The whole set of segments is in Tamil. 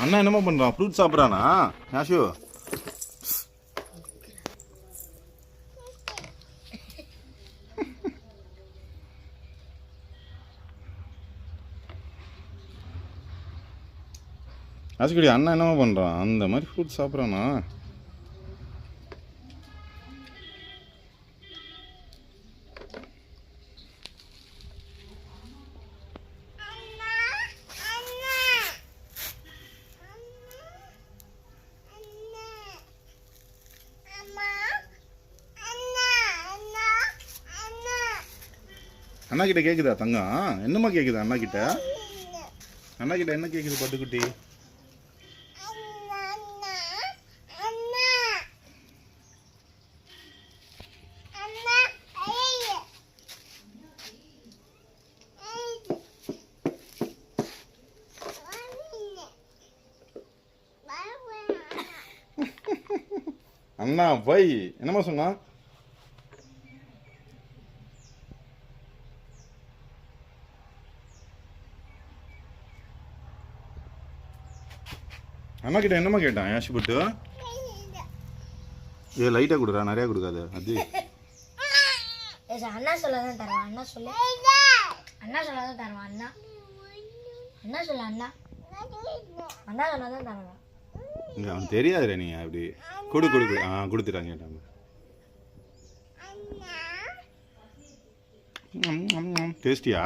அண்ணா என்னமா பண்றான்? ஃப்ரூட் சாப்பிட்றானா யாஷு? ஆசுக்குடி அண்ணா என்னமா பண்றான்? அந்த மாதிரி ஃப்ரூட் சாப்பிட்றானா? அண்ணா கிட்ட கேக்குதா தங்கம்? என்னமா கேக்குதா அண்ணா கிட்ட? அண்ணா கிட்ட என்ன கேக்குது பட்டுக்குட்டி? அண்ணா போய் என்னமா சொன்னா? அண்ணா கிட்ட என்னமா கேட்டான் யாஷ் பட்டு? ஏ லைட்டா கொடுறா, நிறைய கொடுக்காது. அது அண்ணா சொல்லதான் தருவான். அண்ணா சொல்லு. அண்ணா சொல்லதான் தருவான். அண்ணா அண்ணா சொல்ல. அண்ணா அண்ணா சொல்லதான் தருவான். இங்க அவன் தெரியாதுடா. நீ அப்படி கொடு கொடு கொடு. கொடுத்துட்டாங்க கேட்டாங்க. டேஸ்டியா?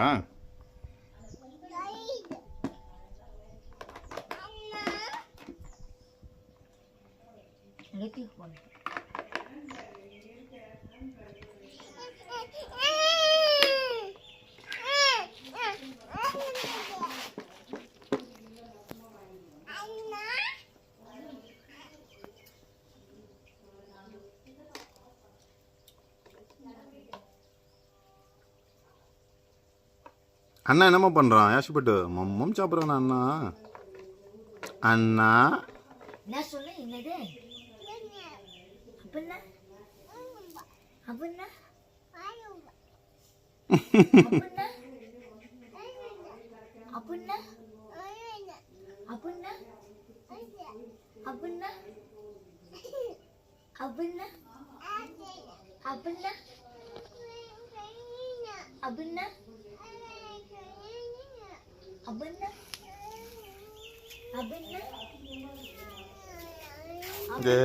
அண்ணா என்னம்மா பண்றான் யாஷப்பட்டு? மம்மம் சாப்பிட்றானா அண்ணா? அண்ணா என்ன சொல்லு? என்னது? அப்படின்னா அப்படின்னா அப்படின்னா அப்படின்னா அப்படின்னா அப்படின்னா அப்படின்னா அப்படின்னா அப்படின்னா அப்படின்னா அப்படின்னா